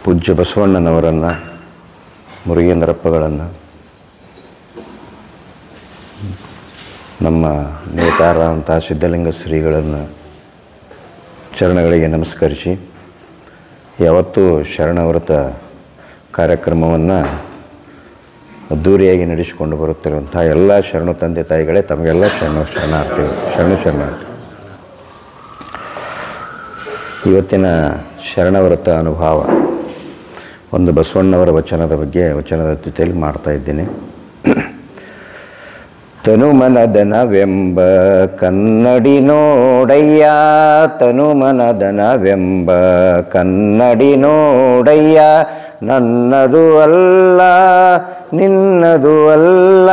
ಪೂಜ್ಯ ಬಸವಣ್ಣನವರನ್ನು, ಮುರುಗೇಂದ್ರಪ್ಪಗಳನ್ನು, ನಮ್ಮ ನೇತಾರರಂಥ ಸಿದ್ಧಲಿಂಗ ಶ್ರೀಗಳನ್ನು ಚರಣಗಳಿಗೆ ನಮಸ್ಕರಿಸಿ, ಯಾವತ್ತೂ ಶರಣವ್ರತ ಕಾರ್ಯಕ್ರಮವನ್ನು ಅದ್ದೂರಿಯಾಗಿ ನಡೆಸಿಕೊಂಡು ಬರುತ್ತಿರುವಂಥ ಎಲ್ಲ ಶರಣು ತಂದೆ ತಾಯಿಗಳೇ, ತಮಗೆಲ್ಲ ಶರಣಾರ್ಥಿಗಳು. ಇವತ್ತಿನ ಶರಣವ್ರತ ಅನುಭವ ಒಂದು ಬಸವಣ್ಣವರ ವಚನದ ಜೊತೆಯಲ್ಲಿ ಮಾಡ್ತಾ ಇದ್ದೀನಿ. ತನುಮನದನವೆಂಬ ಕನ್ನಡಿ ನೋಡಯ್ಯ, ತನುಮನದನವೆಂಬ ಕನ್ನಡಿ ನೋಡಯ್ಯ, ನನ್ನದು ಅಲ್ಲ ನಿನ್ನದು ಅಲ್ಲ,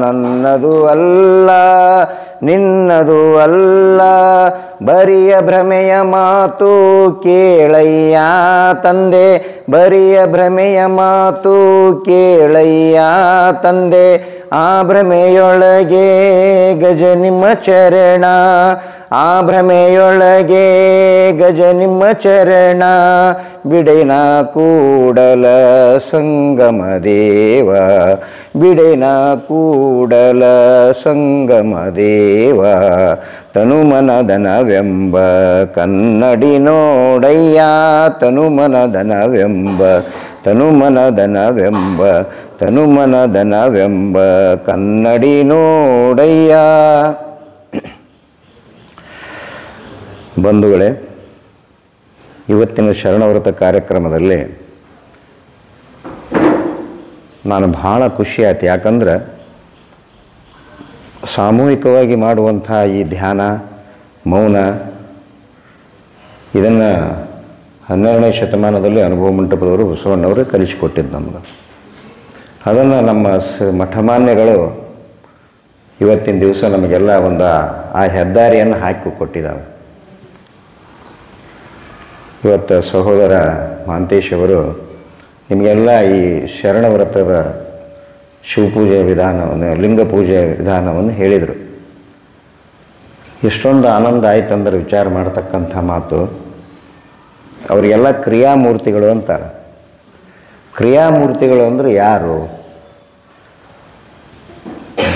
ನನ್ನದು ಅಲ್ಲ ನಿನ್ನದು ಅಲ್ಲ, ಬರಿಯ ಭ್ರಮೆಯ ಮಾತು ಕೇಳಯ್ಯ ತಂದೆ, ಬರಿಯ ಭ್ರಮೆಯ ಮಾತು ಕೇಳಯ್ಯ ತಂದೆ, ಆ ಭ್ರಮೆಯೊಳಗೆ ಗಜ ನಿಮ್ಮ ಚರಣ, ಆ ಭ್ರಮೆಯೊಳಗೆ ಗಜ ನಿಮ್ಮ ಚರಣ, ಬಿಡೆನ ಕೂಡಲ ಸಂಗಮ ದೇವ, ಬಿಡೆನ ಕೂಡಲ ಸಂಗಮ ದೇವ, ತನುಮನದನವೆಂಬ ಕನ್ನಡಿ ನೋಡಯ್ಯ, ತನುಮನದನವೆಂಬ ತನುಮನದನವೆಂಬ ತನುಮನದನವೆಂಬ ಕನ್ನಡಿ ನೋಡಯ್ಯ. ಬಂಧುಗಳೇ, ಇವತ್ತಿನ ಶರಣವ್ರತ ಕಾರ್ಯಕ್ರಮದಲ್ಲಿ ನಾನು ಭಾಳ ಖುಷಿ ಆಯ್ತು. ಯಾಕಂದ್ರೆ ಸಾಮೂಹಿಕವಾಗಿ ಮಾಡುವಂಥ ಈ ಧ್ಯಾನ, ಮೌನ, ಇದನ್ನು 12ನೇ ಶತಮಾನದಲ್ಲಿ ಅನುಭವ ಮಂಟಪದವರು ಬಸವಣ್ಣವರು ಕಲಿಸಿಕೊಟ್ಟಿದ್ದು ನಮ್ಗೆ. ಅದನ್ನು ನಮ್ಮ ಮಠಮಾನ್ಯಗಳು ಇವತ್ತಿನ ದಿವಸ ನಮಗೆಲ್ಲ ಆ ಹೆದ್ದಾರಿಯನ್ನು ಹಾಕಿ ಕೊಟ್ಟಿದ್ದಾವೆ. ಇವತ್ತು ಸಹೋದರ ಮಹಾಂತೇಶ್ ಅವರು ನಿಮಗೆಲ್ಲ ಈ ಶರಣವ್ರತದ ಶಿವಪೂಜೆ ವಿಧಾನವನ್ನು, ಲಿಂಗ ಪೂಜೆ ವಿಧಾನವನ್ನು ಹೇಳಿದರು. ಎಷ್ಟೊಂದು ಆನಂದ ಆಯ್ತಂದ್ರೆ ವಿಚಾರ ಮಾಡ್ತಕ್ಕಂಥ ಮಾತು. ಅವರಿಗೆಲ್ಲ ಕ್ರಿಯಾಮೂರ್ತಿಗಳು ಅಂತಾರೆ. ಕ್ರಿಯಾಮೂರ್ತಿಗಳು ಅಂದರೆ ಯಾರು?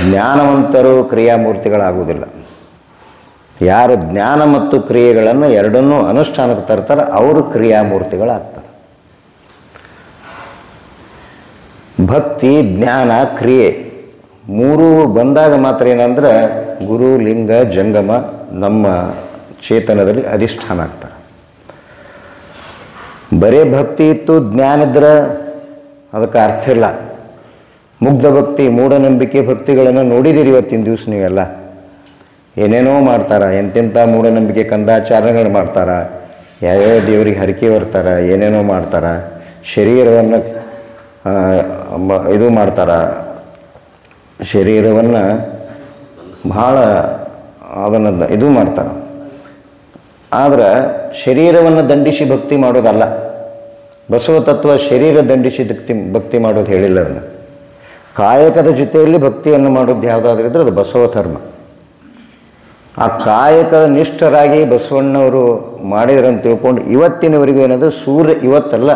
ಜ್ಞಾನವಂತರು ಕ್ರಿಯಾಮೂರ್ತಿಗಳಾಗುವುದಿಲ್ಲ. ಯಾರು ಜ್ಞಾನ ಮತ್ತು ಕ್ರಿಯೆಗಳನ್ನು ಎರಡನ್ನೂ ಅನುಷ್ಠಾನಕ್ಕೆ ತರ್ತಾರೆ ಅವರು ಕ್ರಿಯಾಮೂರ್ತಿಗಳಾಗ್ತಾರೆ. ಭಕ್ತಿ, ಜ್ಞಾನ, ಕ್ರಿಯೆ ಮೂರೂ ಬಂದಾಗ ಮಾತ್ರ ಏನಂದ್ರೆ ಗುರು, ಲಿಂಗ, ಜಂಗಮ ನಮ್ಮ ಚೇತನದಲ್ಲಿ ಅಧಿಷ್ಠಾನ ಆಗ್ತಾರೆ. ಬರೇ ಭಕ್ತಿ ಇತ್ತು, ಜ್ಞಾನ ಇದ್ರೆ ಅದಕ್ಕೆ ಅರ್ಥ ಇಲ್ಲ. ಮುಗ್ಧ ಭಕ್ತಿ, ಮೂಢನಂಬಿಕೆ ಭಕ್ತಿಗಳನ್ನು ನೋಡಿದ್ದೀರಿ ಇವತ್ತಿನ ದಿವಸ ನೀವೆಲ್ಲ. ಏನೇನೋ ಮಾಡ್ತಾರೆ, ಎಂತೆಂಥ ಮೂಢನಂಬಿಕೆ ಕಂದಾಚಾರಗಳು ಮಾಡ್ತಾರೆ, ಯಾವ್ಯಾವ ದೇವರಿಗೆ ಹರಕೆ ಬರ್ತಾರೆ, ಏನೇನೋ ಮಾಡ್ತಾರೆ, ಶರೀರವನ್ನು ಇದು ಮಾಡ್ತಾರೆ, ಶರೀರವನ್ನು ಭಾಳ ಅದನ್ನು ಇದು ಮಾಡ್ತಾರೆ. ಆದರೆ ಶರೀರವನ್ನು ದಂಡಿಸಿ ಭಕ್ತಿ ಮಾಡೋದಲ್ಲ. ಬಸವ ತತ್ವ ಶರೀರ ದಂಡಿಸಿ ಭಕ್ತಿ ಮಾಡೋದು ಹೇಳಿಲ್ಲ. ಅದನ್ನು ಕಾಯಕದ ಜೊತೆಯಲ್ಲಿ ಭಕ್ತಿಯನ್ನು ಮಾಡೋದು ಯಾವುದಾದ್ರೂ ಇದ್ರೆ ಅದು ಬಸವ ಧರ್ಮ. ಆ ಕಾಯಕದ ನಿಷ್ಠರಾಗಿ ಬಸವಣ್ಣವರು ಮಾಡಿದ್ರಂತ ತಿಳ್ಕೊಂಡು ಇವತ್ತಿನವರೆಗೂ ಏನಾದರೂ ಇವತ್ತಲ್ಲ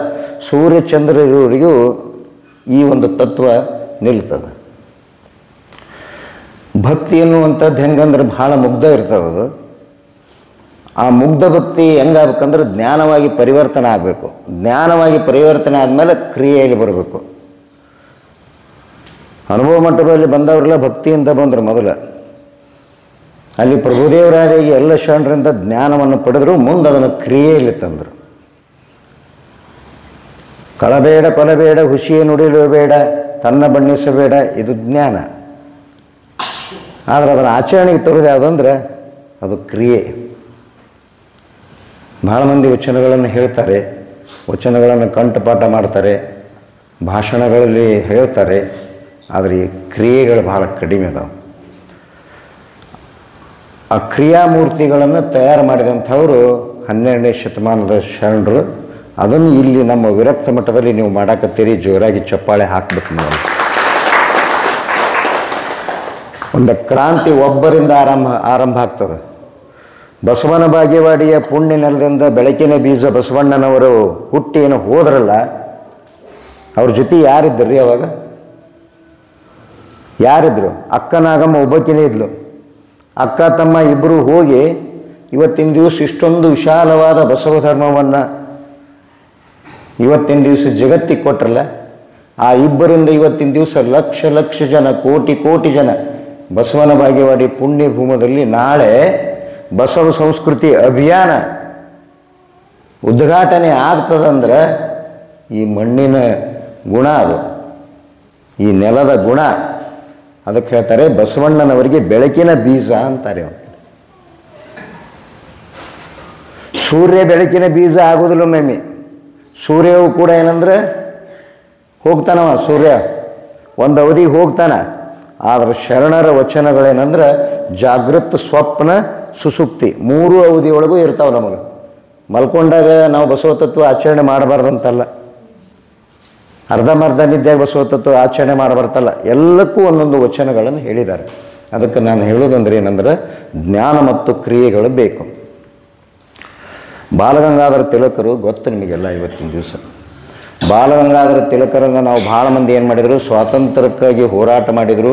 ಸೂರ್ಯಚಂದ್ರರಿವರೆಗೂ ಈ ಒಂದು ತತ್ವ ನಿಲ್ತದೆ. ಭಕ್ತಿ ಎನ್ನುವಂಥದ್ದು ಹೆಂಗಂದ್ರೆ ಭಾಳ ಮುಗ್ಧ ಇರ್ತದೆ. ಆ ಮುಗ್ಧ ಭಕ್ತಿ ಹೆಂಗಾಗಬೇಕಂದ್ರೆ ಜ್ಞಾನವಾಗಿ ಪರಿವರ್ತನೆ ಆಗಬೇಕು. ಜ್ಞಾನವಾಗಿ ಪರಿವರ್ತನೆ ಆದಮೇಲೆ ಕ್ರಿಯೆಯಲ್ಲಿ ಬರಬೇಕು. ಅನುಭವ ಮಂಟಪದಲ್ಲಿ ಬಂದವರೆಲ್ಲ ಭಕ್ತಿಯಿಂದ ಬಂದರು. ಮೊದಲು ಅಲ್ಲಿ ಪ್ರಭುದೇವರಾರಿಗೆ ಎಲ್ಲ ಶರಣರಿಂದ ಜ್ಞಾನವನ್ನು ಪಡೆದರು. ಮುಂದೆ ಅದನ್ನು ಕ್ರಿಯೆಯಲ್ಲಿ ತಂದರು. ಕಳಬೇಡ, ಕೊಲಬೇಡ, ಹುಸಿಯ ನುಡಿಯಬೇಡ, ತನ್ನ ಬಣ್ಣಿಸಬೇಡ, ಇದು ಜ್ಞಾನ. ಆದರೆ ಅದನ್ನು ಆಚರಣೆಗೆ ತರೋದು ಯಾವುದಂದ್ರೆ ಅದು ಕ್ರಿಯೆ. ಭಾಳ ಮಂದಿ ವಚನಗಳನ್ನು ಹೇಳ್ತಾರೆ, ವಚನಗಳನ್ನು ಕಂಠಪಾಠ ಮಾಡ್ತಾರೆ, ಭಾಷಣಗಳಲ್ಲಿ ಹೇಳ್ತಾರೆ, ಆದರೆ ಈ ಕ್ರಿಯೆಗಳು ಭಾಳ ಕಡಿಮೆ ಅದಾವೆ. ಆ ಕ್ರಿಯಾಮೂರ್ತಿಗಳನ್ನು ತಯಾರು ಮಾಡಿದಂಥವರು 12ನೇ ಶತಮಾನದ ಶರಣರು. ಅದನ್ನು ಇಲ್ಲಿ ನಮ್ಮ ವಿರಕ್ತ ಮಠದಲ್ಲಿ ನೀವು ಮಾಡಾಕತ್ತೀರಿ. ಜೋರಾಗಿ ಚಪ್ಪಾಳೆ ಹಾಕ್ಬೇಕು. ನೀವು ಒಂದು ಕ್ರಾಂತಿ ಒಬ್ಬರಿಂದ ಆರಂಭ ಆಗ್ತದೆ. ಬಸವನ ಬಾಗೇವಾಡಿಯ ಪುಣ್ಯ ನೆಲದಿಂದ ಬೆಳಕಿನ ಬೀಜ ಬಸವಣ್ಣನವರು ಹುಟ್ಟಿ ಏನು ಹೋದ್ರಲ್ಲ, ಅವ್ರ ಜೊತೆ ಯಾರಿದ್ರು ರೀ ಅವಾಗ? ಯಾರಿದ್ರು? ಅಕ್ಕನಾಗಮ್ಮ ಒಬ್ಬಕಿನೇ ಇದ್ಲು. ಅಕ್ಕ ತಮ್ಮ ಇಬ್ಬರು ಹೋಗಿ ಇವತ್ತಿನ ದಿವಸ ಇಷ್ಟೊಂದು ವಿಶಾಲವಾದ ಬಸವ ಧರ್ಮವನ್ನು ಇವತ್ತಿನ ದಿವಸ ಜಗತ್ತಿಗೆ ಕೊಟ್ರಲ್ಲ, ಆ ಇಬ್ಬರಿಂದ ಇವತ್ತಿನ ದಿವಸ ಲಕ್ಷ ಲಕ್ಷ ಜನ, ಕೋಟಿ ಕೋಟಿ ಜನ ಬಸವನ ಬಾಗೇವಾಡಿ ಪುಣ್ಯ ಭೂಮದಲ್ಲಿ ನಾಳೆ ಬಸವ ಸಂಸ್ಕೃತಿ ಅಭಿಯಾನ ಉದ್ಘಾಟನೆ ಆಗ್ತದಂದ್ರೆ ಈ ಮಣ್ಣಿನ ಗುಣ, ಅದು ಈ ನೆಲದ ಗುಣ. ಅದಕ್ಕೆ ಹೇಳ್ತಾರೆ ಬಸವಣ್ಣನವರಿಗೆ ಬೆಳಕಿನ ಬೀಜ ಅಂತಾರೆ. ಸೂರ್ಯ ಬೆಳಕಿನ ಬೀಜ ಆಗೋದಿಲ್ಲ ಒಮ್ಮೆ. ಸೂರ್ಯವು ಕೂಡ ಏನಂದ್ರೆ ಹೋಗ್ತಾನವ, ಸೂರ್ಯ ಒಂದು ಅವಧಿಗೆ ಹೋಗ್ತಾನೆ. ಆದರೆ ಶರಣರ ವಚನಗಳೇನಂದ್ರೆ ಜಾಗೃತ, ಸ್ವಪ್ನ, ಸುಸುಪ್ತಿ ಮೂರು ಅವಧಿಯೊಳಗೂ ಇರ್ತಾವೆ ನಮಗೆ. ಮಲ್ಕೊಂಡಾಗ ನಾವು ಬಸವ ತತ್ವ ಆಚರಣೆ ಮಾಡಬಾರ್ದಂತಲ್ಲ, ಅರ್ಧಮರ್ಧ ನಿದ್ದೆ ಬಸವ ತತ್ವ ಆಚರಣೆ ಮಾಡಬಾರ್ದಲ್ಲ, ಎಲ್ಲಕ್ಕೂ ಒಂದೊಂದು ವಚನಗಳನ್ನು ಹೇಳಿದ್ದಾರೆ. ಅದಕ್ಕೆ ನಾನು ಹೇಳೋದಂದ್ರೆ ಏನಂದ್ರೆ ಜ್ಞಾನ ಮತ್ತು ಕ್ರಿಯೆಗಳು ಬೇಕು. ಬಾಲಗಂಗಾಧರ ತಿಲಕರು ಗೊತ್ತು ನಿಮಗೆಲ್ಲ. ಇವತ್ತಿನ ದಿವಸ ಬಾಲಗಂಗಾಧರ ತಿಲಕರನ್ನು ನಾವು ಭಾಳ ಮಂದಿ ಏನು ಮಾಡಿದರು, ಸ್ವಾತಂತ್ರ್ಯಕ್ಕಾಗಿ ಹೋರಾಟ ಮಾಡಿದರು,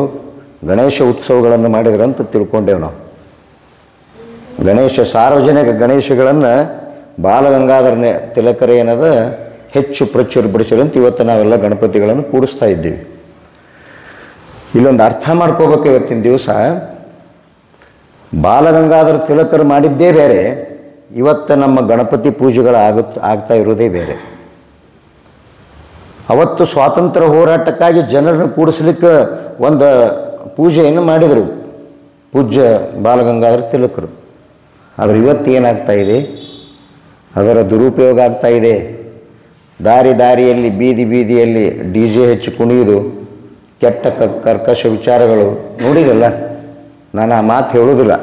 ಗಣೇಶ ಉತ್ಸವಗಳನ್ನು ಮಾಡಿದ್ರು ಅಂತ ತಿಳ್ಕೊಂಡೇವು ನಾವು. ಗಣೇಶ ಸಾರ್ವಜನಿಕ ಗಣೇಶಗಳನ್ನು ಬಾಲಗಂಗಾಧರ ತಿಲಕರು ಏನದ ಹೆಚ್ಚು ಪ್ರಚುರಪಡಿಸಿದಂತ ಇವತ್ತು ನಾವೆಲ್ಲ ಗಣಪತಿಗಳನ್ನು ಕೂಡಿಸ್ತಾ ಇದ್ದೀವಿ. ಇಲ್ಲೊಂದು ಅರ್ಥ ಮಾಡ್ಕೋಬೇಕು. ಇವತ್ತಿನ ದಿವಸ ಬಾಲಗಂಗಾಧರ ತಿಲಕರು ಮಾಡಿದ್ದೇ ಬೇರೆ, ಇವತ್ತು ನಮ್ಮ ಗಣಪತಿ ಪೂಜೆಗಳು ಆಗ್ತಾ ಇರೋದೇ ಬೇರೆ. ಅವತ್ತು ಸ್ವಾತಂತ್ರ್ಯ ಹೋರಾಟಕ್ಕಾಗಿ ಜನರನ್ನು ಕೂಡಿಸ್ಲಿಕ್ಕೆ ಒಂದು ಪೂಜೆಯನ್ನು ಮಾಡಿದರು ಪೂಜ್ಯ ಬಾಲಗಂಗಾಧರ ತಿಲಕರು. ಆದರೆ ಇವತ್ತು ಏನಾಗ್ತಾ ಇದೆ, ಅದರ ದುರುಪಯೋಗ ಆಗ್ತಾ ಇದೆ. ದಾರಿಯಲ್ಲಿ ಬೀದಿ ಬೀದಿಯಲ್ಲಿ DJ ಹೆಚ್ಚು ಕುಣಿಯುವುದು, ಕೆಟ್ಟ ಕರ್ಕಶ ವಿಚಾರಗಳು ನೋಡಿರಲ್ಲ. ನಾನು ಆ ಮಾತು ಹೇಳೋದಿಲ್ಲ.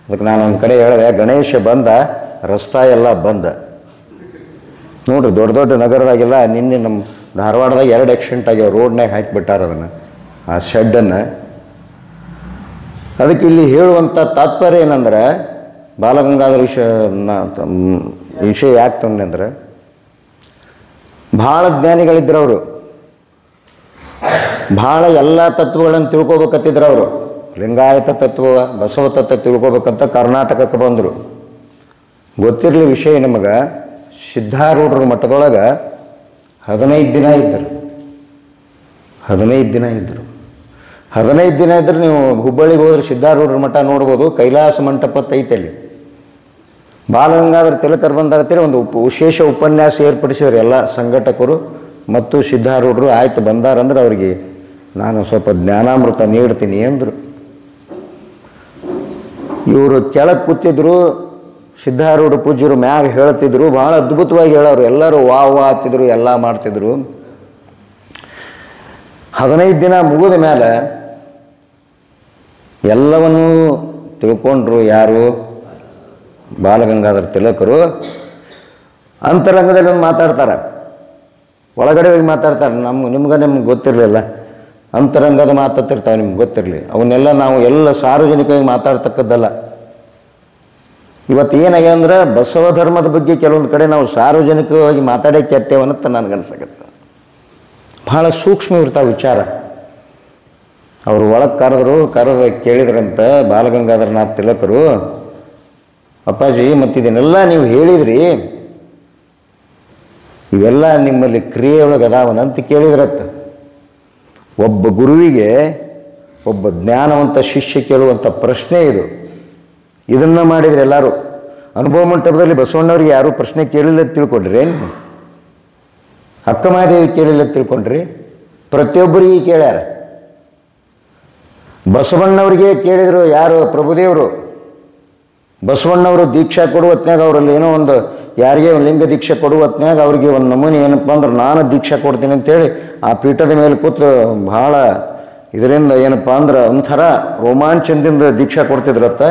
ಅದಕ್ಕೆ ನಾನು ಒಂದು ಕಡೆ ಹೇಳಿದೆ, ಗಣೇಶ ಬಂದ ರಸ್ತಾ ಎಲ್ಲ ಬಂದ. ನೋಡ್ರಿ ದೊಡ್ಡ ದೊಡ್ಡ ನಗರದಾಗೆಲ್ಲ ನಿನ್ನೆ ನಮ್ಮ ಧಾರವಾಡದಾಗ 2 ಆಕ್ಸಿಡೆಂಟ್ ಆಗ್ಯಾವ, ರೋಡ್ನಾಗ ಹಾಕಿಬಿಟ್ಟಾರ ಅದನ್ನು, ಆ ಶೆಡ್ಡನ್ನು. ಅದಕ್ಕೆ ಇಲ್ಲಿ ಹೇಳುವಂಥ ತಾತ್ಪರ್ಯ ಏನಂದ್ರೆ, ಬಾಲಗಂಗಾಧರ ವಿಷಯ ಯಾಕೆ ತಂದೆ ಅಂದ್ರೆ, ಭಾಳ ಜ್ಞಾನಿಗಳಿದ್ರು ಅವರು, ಭಾಳ ಎಲ್ಲ ತತ್ವಗಳನ್ನು ತಿಳ್ಕೊಬೇಕತ್ತಿದ್ರು ಅವರು. ಲಿಂಗಾಯತ ತತ್ವ, ಬಸವ ತತ್ವ ತಿಳ್ಕೊಬೇಕಂತ ಕರ್ನಾಟಕಕ್ಕೆ ಬಂದರು. ಗೊತ್ತಿರಲಿ ವಿಷಯ ನಿಮಗೆ, ಸಿದ್ಧಾರೂಢರ ಮಠದೊಳಗೆ 15 ದಿನ ಇದ್ದರು. 15 ದಿನ ಇದ್ದರು. 15 ದಿನ ಇದ್ದರೆ ನೀವು ಹುಬ್ಬಳ್ಳಿಗೆ ಹೋದ್ರೆ ಸಿದ್ಧಾರೂಢರ ಮಠ ನೋಡ್ಬೋದು, ಕೈಲಾಸ ಮಂಟಪ ಐತಲ್ಲಿ. ಬಾಲಗಂಗಾಧರ ತಿಲಕರು ಬಂದಾಗತ್ತೇಳಿ ಒಂದು ವಿಶೇಷ ಉಪನ್ಯಾಸ ಏರ್ಪಡಿಸಿದ್ರು ಎಲ್ಲ ಸಂಘಟಕರು ಮತ್ತು ಸಿದ್ಧಾರೂಢರು. ಆಯ್ತು ಬಂದಾರಂದ್ರೆ ಅವರಿಗೆ ನಾನು ಸ್ವಲ್ಪ ಜ್ಞಾನಾಮೃತ ನೀಡ್ತೀನಿ ಅಂದರು. ಇವರು ಕೆಳಗೆ ಕೂತಿದ್ರು, ಸಿದ್ಧಾರೂಢ ಪೂಜ್ಯರು ಮ್ಯಾಗ ಹೇಳ್ತಿದ್ರು, ಭಾಳ ಅದ್ಭುತವಾಗಿ ಹೇಳೋರು. ಎಲ್ಲರೂ ವಾ ಹತ್ತಿದ್ರು, ಎಲ್ಲ ಮಾಡ್ತಿದ್ರು. 15 ದಿನ ಮುಗಿದ ಮೇಲೆ ಎಲ್ಲವನ್ನೂ ತಿಳ್ಕೊಂಡ್ರು. ಯಾರು? ಬಾಲಗಂಗಾಧರ ತಿಲಕರು. ಅಂತರಂಗದಲ್ಲಿ ಒಂದು ಮಾತಾಡ್ತಾರೆ, ಒಳಗಡೆ ಹೋಗಿ ಮಾತಾಡ್ತಾರೆ. ನಿಮ್ಗೆ ಗೊತ್ತಿರಲಿಲ್ಲ, ಅಂತರಂಗದ ಮಾತಾಡ್ತಿರ್ತಾವೆ, ನಿಮ್ಗೆ ಗೊತ್ತಿರಲಿ. ಅವನ್ನೆಲ್ಲ ನಾವು ಎಲ್ಲ ಸಾರ್ವಜನಿಕವಾಗಿ ಮಾತಾಡ್ತಕ್ಕದ್ದಲ್ಲ. ಇವತ್ತು ಏನಾಗ್ಯ ಅಂದ್ರೆ, ಬಸವ ಧರ್ಮದ ಬಗ್ಗೆ ಕೆಲವೊಂದು ಕಡೆ ನಾವು ಸಾರ್ವಜನಿಕವಾಗಿ ಮಾತಾಡೇ ಕೆಟ್ಟೇವನ್ನತ್ತ ನನಗನ್ಸಕತ್ತೆ. ಭಾಳ ಸೂಕ್ಷ್ಮ ಇರ್ತಾವೆ ವಿಚಾರ. ಅವರು ಒಳಗೆ ಕರೆದು ಕೇಳಿದ್ರಂತ ಬಾಲಗಂಗಾಧರನಾಥ ತಿಲಕರು, ಅಪ್ಪಾಜಿ ಮತ್ತಿದನ್ನೆಲ್ಲ ನೀವು ಹೇಳಿದ್ರಿ, ಇವೆಲ್ಲ ನಿಮ್ಮಲ್ಲಿ ಕ್ರಿಯೆಯೊಳಗೆ ಅದಾವನಂತ ಕೇಳಿದ್ರತ್ತ. ಒಬ್ಬ ಗುರುವಿಗೆ ಒಬ್ಬ ಜ್ಞಾನವಂತ ಶಿಷ್ಯ ಕೇಳುವಂಥ ಪ್ರಶ್ನೆ ಇದು. ಇದನ್ನು ಮಾಡಿದರೆ ಎಲ್ಲರೂ ಅನುಭವ ಮಂಟಪದಲ್ಲಿ ಬಸವಣ್ಣವ್ರಿಗೆ ಯಾರೂ ಪ್ರಶ್ನೆ ಕೇಳಿಲ್ಲ ತಿಳ್ಕೊಂಡ್ರಿ, ಏನು ಅಕ್ಕಮಹಾದೇವಿ ಕೇಳಿಲ್ಲ ತಿಳ್ಕೊಂಡ್ರಿ? ಪ್ರತಿಯೊಬ್ಬರಿಗೆ ಕೇಳ್ಯಾರ. ಬಸವಣ್ಣವ್ರಿಗೆ ಕೇಳಿದರು ಯಾರು? ಪ್ರಭುದೇವರು. ಬಸವಣ್ಣವರು ದೀಕ್ಷಾ ಕೊಡುವ ಹೊತ್ನಾಗ ಅವರಲ್ಲಿ ಏನೋ ಒಂದು ಯಾರಿಗೆ ಒಂದು ಲಿಂಗ ದೀಕ್ಷೆ ಕೊಡುವ ಹೊತ್ನಾಗ ಅವ್ರಿಗೆ ಒಂದು ನಮೂನೆ ಏನಪ್ಪ ಅಂದ್ರೆ, ನಾನು ದೀಕ್ಷಾ ಕೊಡ್ತೀನಿ ಅಂತೇಳಿ ಆ ಪೀಠದ ಮೇಲೆ ಕೂತು ಭಾಳ ಇದರಿಂದ ಏನಪ್ಪ ಅಂದ್ರೆ ಒಂಥರ ರೋಮಾಂಚನದಿಂದ ದೀಕ್ಷಾ ಕೊಡ್ತಿದ್ರತ್ತ.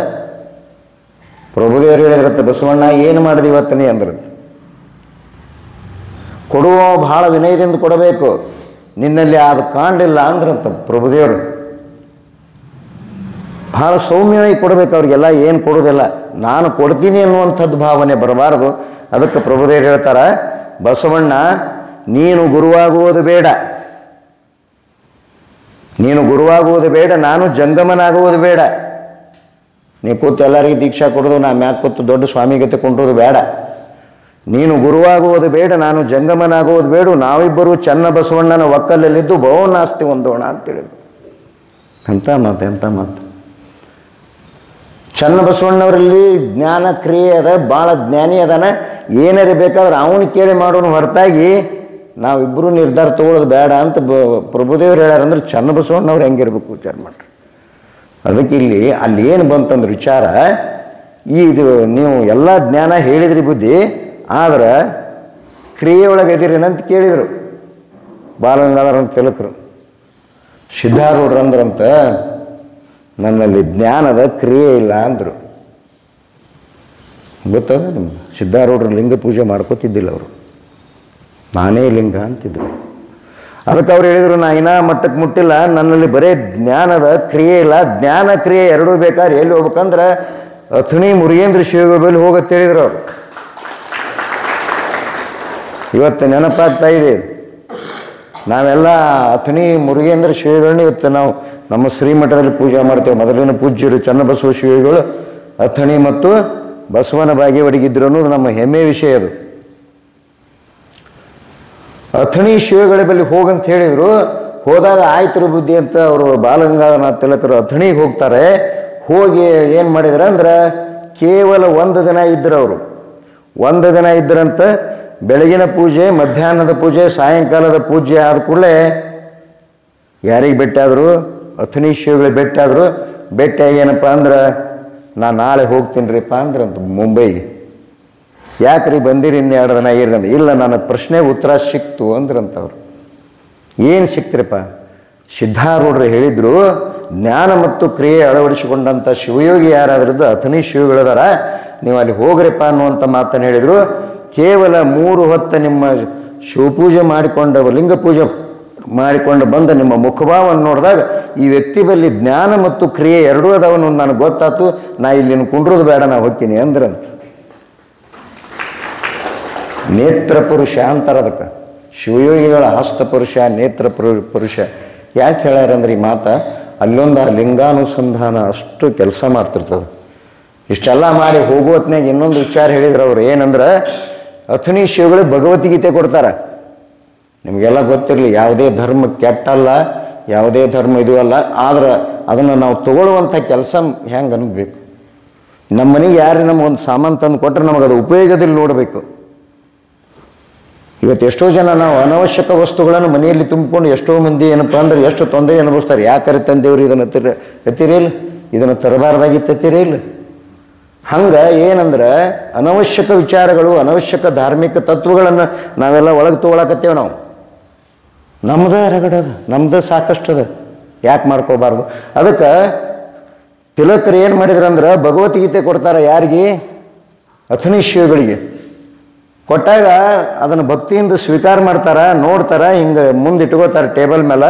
ಪ್ರಭುದೇವರು ಹೇಳಿದ್ರತ್ತ, ಬಸವಣ್ಣ ಏನು ಮಾಡಿದೆ ಇವತ್ತನೇ ಅಂದ್ರತ್ತ. ಕೊಡುವ ಭಾಳ ವಿನಯದಿಂದ ಕೊಡಬೇಕು, ನಿನ್ನಲ್ಲಿ ಅದು ಕಾಣಲಿಲ್ಲ ಅಂದ್ರಂತ ಪ್ರಭುದೇವರು. ಭಾಳ ಸೌಮ್ಯವಾಗಿ ಕೊಡಬೇಕು ಅವ್ರಿಗೆಲ್ಲ, ಏನು ಕೊಡೋದಿಲ್ಲ. ನಾನು ಕೊಡ್ತೀನಿ ಅನ್ನುವಂಥದ್ದು ಭಾವನೆ ಬರಬಾರದು. ಅದಕ್ಕೆ ಪ್ರಭುದೇವರು ಹೇಳ್ತಾರೆ, ಬಸವಣ್ಣ ನೀನು ಗುರುವಾಗುವುದು ಬೇಡ, ನೀನು ಗುರುವಾಗುವುದು ಬೇಡ, ನಾನು ಜಂಗಮನಾಗುವುದು ಬೇಡ. ನೀ ಕೂತು ಎಲ್ಲರಿಗೂ ದೀಕ್ಷಾ ಕೊಡೋದು, ನಾ ಮ್ಯಾಕ್ ಕೂತು ದೊಡ್ಡ ಸ್ವಾಮಿಗತೆ ಕೊಂಡೋದು ಬೇಡ. ನೀನು ಗುರುವಾಗುವುದು ಬೇಡ, ನಾನು ಜಂಗಮನಾಗುವುದು ಬೇಡ, ನಾವಿಬ್ಬರು ಚನ್ನ ಬಸವಣ್ಣನ ಒಕ್ಕಲಲ್ಲಿದ್ದು ಬಹುನಾಸ್ತಿ ಹೊಂದೋಣ ಅಂತೇಳಿದ್ರು. ಎಂಥ ಮಾತು, ಎಂಥ ಮಾತು. ಚನ್ನ ಬಸವಣ್ಣವರಲ್ಲಿ ಜ್ಞಾನ ಕ್ರಿಯೆ ಅದ, ಭಾಳ ಜ್ಞಾನಿ ಅದಾನ. ಏನಾರ ಬೇಕಾದ್ರೆ ಅವನು ಕೇಳಿ ಮಾಡೋನು ಹೊರತಾಗಿ ನಾವಿಬ್ಬರು ನಿರ್ಧಾರ ತಗೊಳ್ಳೋದು ಬೇಡ ಅಂತ ಪ್ರಭುದೇವರು ಹೇಳ್ಯಾರಂದ್ರೆ ಚನ್ನ ಬಸವಣ್ಣವ್ರು ಹೆಂಗಿರ್ಬೇಕು ವಿಚಾರ ಮಾಡ್ರಿ. ಅದಕ್ಕೆ ಇಲ್ಲಿ ಅಲ್ಲಿ ಏನು ಬಂತಂದ್ರೆ ವಿಚಾರ, ಇದು ನೀವು ಎಲ್ಲ ಜ್ಞಾನ ಹೇಳಿದ್ರಿ ಬುದ್ಧಿ, ಆದ್ರೆ ಕ್ರಿಯೆಯೊಳಗೆ ಎದಿರೇನಂತ ಕೇಳಿದರು ಬಾಲಗಂಗಾಧರ ತಿಲಕರು. ಸಿದ್ಧಾರೂಢರಂದ್ರಂತ ನನ್ನಲ್ಲಿ ಜ್ಞಾನದ ಕ್ರಿಯೆ ಇಲ್ಲ ಅಂದರು. ಗೊತ್ತದ ನಿಮ್ಗೆ? ಸಿದ್ಧಾರೂಢರು ಲಿಂಗ ಪೂಜೆ ಮಾಡ್ಕೋತಿದ್ದಿಲ್ಲ ಅವರು, ನಾನೇ ಲಿಂಗ ಅಂತಿದ್ರು. ಅದಕ್ಕೆ ಅವ್ರು ಹೇಳಿದರು, ನಾ ಇನ್ನೂ ಮಟ್ಟಕ್ಕೆ ಮುಟ್ಟಿಲ್ಲ, ನನ್ನಲ್ಲಿ ಬರೇ ಜ್ಞಾನದ ಕ್ರಿಯೆ ಇಲ್ಲ. ಜ್ಞಾನ ಕ್ರಿಯೆ ಎರಡೂ ಬೇಕಾದ್ರೆ ಎಲ್ಲಿ ಹೋಗ್ಬೇಕಂದ್ರೆ ಅಥಣಿ ಮುರುಗೇಂದ್ರ ಶ್ರೀಗಳ ಬಳಿ ಹೋಗತ್ತೆ ಹೇಳಿದ್ರು ಅವರು. ಇವತ್ತು ನೆನಪಾಗ್ತಾ ಇದೆ, ನಾವೆಲ್ಲ ಅಥಣಿ ಮುರುಗೇಂದ್ರ ಶ್ರೀಗಳನ್ನ ಇವತ್ತು ನಾವು ನಮ್ಮ ಶ್ರೀಮಠದಲ್ಲಿ ಪೂಜೆ ಮಾಡ್ತೇವೆ. ಮೊದಲಿನ ಪೂಜ್ಯರು ಚನ್ನಬಸವ ಶ್ರೀಗಳು ಅಥಣಿ ಮತ್ತು ಬಸವನ ಬಾಗೇವಾಡಿಗಿದ್ರು ಅನ್ನೋದು ನಮ್ಮ ಹೆಮ್ಮೆ ವಿಷಯ. ಅದು ಅಥಣಿ ಶಿವಗಳ ಬಳಿ ಹೋಗಂತ ಹೇಳಿದರು. ಹೋದಾಗ ಆಯ್ತು ಬುದ್ಧಿ ಅಂತ ಅವರು ಬಾಲಗಂಗಾಧರ ತಿಲಕರು ಅಥಣಿಗೆ ಹೋಗ್ತಾರೆ. ಹೋಗಿ ಏನು ಮಾಡಿದ್ರು ಅಂದ್ರೆ ಕೇವಲ ಒಂದು ದಿನ ಇದ್ದರು ಅವರು. ಒಂದು ದಿನ ಇದ್ದರಂತ ಬೆಳಗಿನ ಪೂಜೆ, ಮಧ್ಯಾಹ್ನದ ಪೂಜೆ, ಸಾಯಂಕಾಲದ ಪೂಜೆ ಆದ ಕೂಡಲೇ ಯಾರಿಗೆ ಭೇಟಿಯಾದರು? ಅಥಣಿ ಶಿವಗಳಿಗೆ ಭೇಟಿಯಾದರು. ಭೇಟಿಯಾಗಿ ಏನಪ್ಪ ಅಂದ್ರೆ, ನಾನು ನಾಳೆ ಹೋಗ್ತೀನಿ ರೀಪ್ಪ ಅಂದ್ರಂತ ಮುಂಬೈಗೆ. ಯಾಕ್ರಿ ಬಂದಿರಿ ಇನ್ನು 2 ದಿನ ಇರಂತ? ಇಲ್ಲ, ನನ್ನ ಪ್ರಶ್ನೆಗೆ ಉತ್ತರ ಸಿಕ್ತು ಅಂದ್ರಂತವ್ರು. ಏನು ಸಿಕ್ತಿರಪ್ಪ? ಸಿದ್ಧಾರೂಢರು ಹೇಳಿದ್ರು, ಜ್ಞಾನ ಮತ್ತು ಕ್ರಿಯೆ ಅಳವಡಿಸಿಕೊಂಡಂಥ ಶಿವಯೋಗಿ ಯಾರಾದ್ರದ್ದು ಅಥಣಿ ಶಿವಗಳದಾರ, ನೀವು ಅಲ್ಲಿ ಹೋಗ್ರಿಪ್ಪ ಅನ್ನುವಂಥ ಮಾತನ್ನು ಹೇಳಿದರು. ಕೇವಲ 3 ಹೊತ್ತು ನಿಮ್ಮ ಶಿವಪೂಜೆ ಮಾಡಿಕೊಂಡು ಲಿಂಗ ಪೂಜೆ ಮಾಡಿಕೊಂಡು ಬಂದ ನಿಮ್ಮ ಮುಖಭಾವವನ್ನು ನೋಡಿದಾಗ ಈ ವ್ಯಕ್ತಿ ಬಳಿ ಜ್ಞಾನ ಮತ್ತು ಕ್ರಿಯೆ ಎರಡೂ ಅದಾವನು ನನಗೆ ಗೊತ್ತಾಯ್ತು. ನಾ ಇಲ್ಲಿ ಕುಂಡ್ರೋದು ಬೇಡ, ನಾ ಹೋಗ್ತೀನಿ ಅಂದ್ರಂತ. ನೇತ್ರ ಪುರುಷ ಅಂತಾರೆ ಅದಕ್ಕೆ. ಶಿವಯೋಗಿಗಳ ಹಸ್ತಪುರುಷ, ನೇತ್ರ ಪುರುಷ ಯಾಕೆ ಹೇಳ್ಯಾರಂದ್ರೆ ಈ ಮಾತ, ಅಲ್ಲೊಂದು ಆ ಲಿಂಗಾನುಸಂಧಾನ ಅಷ್ಟು ಕೆಲಸ ಮಾಡ್ತಿರ್ತದೆ. ಇಷ್ಟೆಲ್ಲ ಮಾಡಿ ಹೋಗೋ ಹೊತ್ನಾಗ ಇನ್ನೊಂದು ವಿಚಾರ ಹೇಳಿದ್ರು ಅವ್ರು. ಏನಂದ್ರೆ ಅಥಣಿ ಶಿವಗಳಿಗೆ ಭಗವದ್ಗೀತೆ ಕೊಡ್ತಾರೆ. ನಿಮಗೆಲ್ಲ ಗೊತ್ತಿರಲಿ, ಯಾವುದೇ ಧರ್ಮ ಕೆಟ್ಟಲ್ಲ, ಯಾವುದೇ ಧರ್ಮ ಇದು ಅಲ್ಲ. ಆದ್ರೆ ಅದನ್ನು ನಾವು ತಗೊಳ್ಳುವಂಥ ಕೆಲಸ ಹೆಂಗೆ ಅನ್ಬೇಕು. ನಮ್ಮ ಮನೆಗೆ ಯಾರು ನಮಗೊಂದು ಸಾಮಾನು ತಂದು ಕೊಟ್ಟರೆ ನಮಗೆ ಅದು ಉಪಯೋಗದಲ್ಲಿ ನೋಡಬೇಕು. ಇವತ್ತು ಎಷ್ಟೋ ಜನ ನಾವು ಅನವಶ್ಯಕ ವಸ್ತುಗಳನ್ನು ಮನೆಯಲ್ಲಿ ತುಂಬಿಕೊಂಡು ಎಷ್ಟೋ ಮಂದಿ ಏನಪ್ಪ ಅಂದ್ರೆ ಎಷ್ಟು ತೊಂದರೆ ಅನುಭವಿಸ್ತಾರೆ. ಯಾಕರೆ ತಂದೇವ್ರು ಇದನ್ನು ಎತ್ತಿರಿಲ್ಲ, ಇದನ್ನು ತರಬಾರ್ದಾಗಿತ್ತು ಎತ್ತಿರಿಲ್ಲ. ಹಂಗೆ ಏನಂದ್ರೆ ಅನವಶ್ಯಕ ವಿಚಾರಗಳು, ಅನವಶ್ಯಕ ಧಾರ್ಮಿಕ ತತ್ವಗಳನ್ನು ನಾವೆಲ್ಲ ಒಳಗೆ ತೊಗೊಳಕತ್ತೇವೆ. ನಾವು ನಮ್ದು ರಗಡದ, ನಮ್ದು ಸಾಕಷ್ಟು ಅದ, ಯಾಕೆ ಮಾಡ್ಕೋಬಾರ್ದು? ಅದಕ್ಕೆ ತಿಲಕರು ಏನು ಮಾಡಿದ್ರಂದ್ರೆ ಭಗವದ್ಗೀತೆ ಕೊಡ್ತಾರೆ. ಯಾರಿಗೆ? ಅಥಣಿ ಶಿವಗಳಿಗೆ ಕೊಟ್ಟಾಗ ಅದನ್ನು ಭಕ್ತಿಯಿಂದ ಸ್ವೀಕಾರ ಮಾಡ್ತಾರೆ, ನೋಡ್ತಾರೆ, ಹಿಂಗೆ ಮುಂದೆ ಇಟ್ಕೋತಾರೆ ಟೇಬಲ್ ಮೇಲೆ.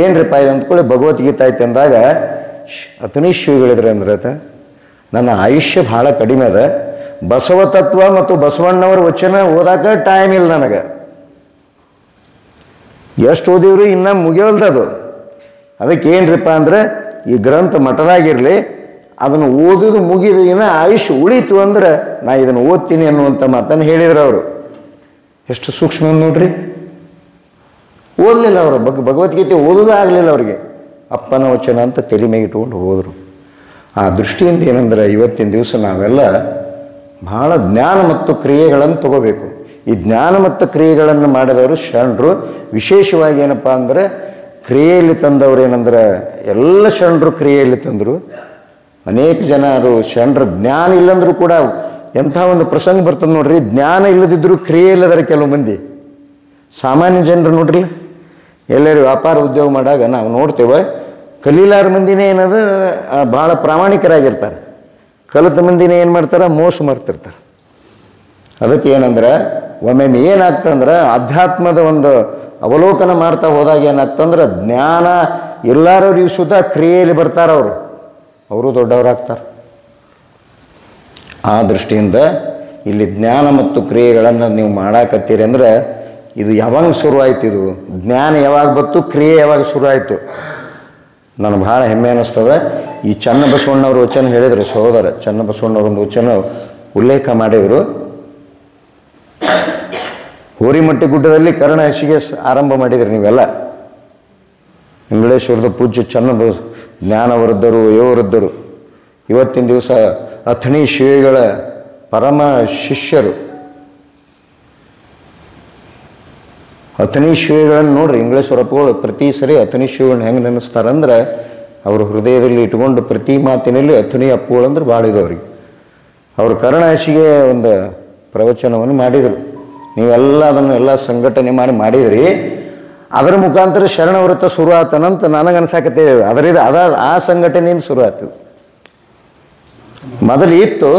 ಏನ್ರಿಪ್ಪ ಇದು ಅಂದ್ಕೊಳ್ಳಿ ಭಗವದ್ಗೀತೆ ಆಯ್ತು ಅಂದಾಗ ಅಥಣಿ ಶಿವಗಳಿದ್ರೆ ಅಂದ್ರೆ, ನನ್ನ ಆಯುಷ್ಯ ಭಾಳ ಕಡಿಮೆ ಅದ, ಬಸವ ತತ್ವ ಮತ್ತು ಬಸವಣ್ಣವರ ವಚನ ಓದಾಕ ಟೈಮ್ ಇಲ್ಲ ನನಗೆ. ಎಷ್ಟು ಓದಿವ್ರಿ ಇನ್ನೂ ಮುಗಿಯೋಲ್ದದು. ಅದಕ್ಕೆ ಏನ್ರಿಪ್ಪ ಅಂದ್ರೆ ಈ ಗ್ರಂಥ ಮಠದಾಗಿರಲಿ, ಅದನ್ನು ಓದೋದು ಮುಗಿದು ಇನ್ನೂ ಆಯುಷ್ಯ ಉಳೀತು ಅಂದ್ರೆ ನಾ ಇದನ್ನು ಓದ್ತೀನಿ ಅನ್ನುವಂಥ ಮಾತನ್ನು ಹೇಳಿದ್ರು ಅವರು. ಎಷ್ಟು ಸೂಕ್ಷ್ಮ ನೋಡ್ರಿ. ಓದಲಿಲ್ಲ ಅವರು, ಭಗವದ್ಗೀತೆ ಓದೋದೇ ಆಗಲಿಲ್ಲ ಅವರಿಗೆ. ಅಪ್ಪನ ವಚನ ಅಂತ ತಲೆ ಮೇಲೆ ಇಟ್ಕೊಂಡು ಹೋದರು. ಆ ದೃಷ್ಟಿಯಿಂದ ಏನಂದ್ರೆ ಇವತ್ತಿನ ದಿವಸ ನಾವೆಲ್ಲ ಬಹಳ ಜ್ಞಾನ ಮತ್ತು ಕ್ರಿಯೆಗಳನ್ನು ತಗೋಬೇಕು. ಈ ಜ್ಞಾನ ಮತ್ತು ಕ್ರಿಯೆಗಳನ್ನು ಮಾಡಿದವರು ಶರಣರು. ವಿಶೇಷವಾಗಿ ಏನಪ್ಪ ಅಂದರೆ ಕ್ರಿಯೆಯಲ್ಲಿ ತಂದವರು ಏನಂದ್ರೆ ಎಲ್ಲ ಶರಣರು ಕ್ರಿಯೆಯಲ್ಲಿ ತಂದರು. ಅನೇಕ ಜನರು ಶರಣರ ಜ್ಞಾನ ಇಲ್ಲಂದ್ರೂ ಕೂಡ ಎಂಥ ಒಂದು ಪ್ರಸಂಗ ಬರ್ತದೆ ನೋಡ್ರಿ. ಜ್ಞಾನ ಇಲ್ಲದಿದ್ದರೂ ಕ್ರಿಯೆ ಇಲ್ಲದಾರೆ ಕೆಲವು ಮಂದಿ. ಸಾಮಾನ್ಯ ಜನರು ನೋಡ್ರಿ, ಎಲ್ಲರೂ ವ್ಯಾಪಾರ ಉದ್ಯೋಗ ಮಾಡಾಗ ನಾವು ನೋಡ್ತೇವೆ, ಕಲೀಲಾರ ಮಂದಿನೇ ಏನದು ಭಾಳ ಪ್ರಾಮಾಣಿಕರಾಗಿರ್ತಾರೆ. ಕಲಿತ ಮಂದಿನೇ ಏನು ಮಾಡ್ತಾರೆ, ಮೋಸ ಮಾಡ್ತಿರ್ತಾರೆ. ಅದಕ್ಕೆ ಏನಂದ್ರೆ ಒಮ್ಮೊಮ್ಮೆ ಏನಾಗ್ತಂದ್ರೆ ಅಧ್ಯಾತ್ಮದ ಒಂದು ಅವಲೋಕನ ಮಾಡ್ತಾ ಹೋದಾಗ ಏನಾಗ್ತಂದ್ರೆ ಜ್ಞಾನ ಎಲ್ಲರವ್ರಿಗೆ ಸುತ ಕ್ರಿಯೆಯಲ್ಲಿ ಬರ್ತಾರೆ. ಅವರು ದೊಡ್ಡವರಾಗ್ತಾರೆ. ಆ ದೃಷ್ಟಿಯಿಂದ ಇಲ್ಲಿ ಜ್ಞಾನ ಮತ್ತು ಕ್ರಿಯೆಗಳನ್ನು ನೀವು ಮಾಡಾಕತ್ತೀರಿ ಅಂದ್ರೆ ಇದು ಯಾವಾಗ ಶುರುವಾಯ್ತು? ಇದು ಜ್ಞಾನ ಯಾವಾಗ ಬಂತು, ಕ್ರಿಯೆ ಯಾವಾಗ ಶುರುವಾಯಿತು? ನನಗೆ ಭಾಳ ಹೆಮ್ಮೆ ಅನ್ನಿಸ್ತದೆ. ಈ ಚನ್ನಬಸವಣ್ಣವ್ರ ವಚನ ಹೇಳಿದರು ಸಹೋದರ, ಚನ್ನಬಸವಣ್ಣವ್ರೊಂದು ವಚನ ಉಲ್ಲೇಖ ಮಾಡಿದರು. ಹೋರಿಮಟ್ಟಿ ಗುಡ್ಡದಲ್ಲಿ ಕರ್ಣ ಹಸಿಗೆ ಆರಂಭ ಮಾಡಿದ್ರಿ ನೀವೆಲ್ಲ. ಇಂಗಳೇಶ್ವರದ ಪೂಜ್ಯ ಜ್ಞಾನವೃದ್ಧರು, ವಯೋವೃದ್ಧರು, ಇವತ್ತಿನ ದಿವಸ ಅಥಣಿ ಶಿವೆಗಳ ಪರಮ ಶಿಷ್ಯರು. ಅಥಣಿ ಶಿವೆಗಳನ್ನು ನೋಡ್ರಿ, ಇಂಗಳೇಶ್ವರಪ್ಪಗಳು ಪ್ರತಿ ಸರಿ ಅಥಣಿ ಶಿವಗಳನ್ನ ಹೆಂಗೆ ನೆನೆಸ್ತಾರಂದ್ರೆ ಅವ್ರ ಹೃದಯದಲ್ಲಿ ಇಟ್ಕೊಂಡು ಪ್ರತಿ ಮಾತಿನಲ್ಲಿ ಅಥಣಿ ಅಪ್ಪುಗಳು ಅಂದ್ರೆ ಭಾಳ ಇದೆ ಅವ್ರಿಗೆ. ಅವರು ಕರ್ಣಹಸಿಗೆ ಒಂದು ಪ್ರವಚನವನ್ನು ಮಾಡಿದರು. ನೀವೆಲ್ಲ ಅದನ್ನು ಎಲ್ಲ ಸಂಘಟನೆ ಮಾಡಿದ್ರಿ. ಅದರ ಮುಖಾಂತರ ಶರಣವ್ರತ ಶುರು ಆತನಂತ ನನಗೆ ಅನ್ಸಾಕತ್ತೇವೆ. ಆ ಸಂಘಟನೆಯಿಂದ ಶುರು ಆಯ್ತು. ಮೊದಲು ಇತ್ತು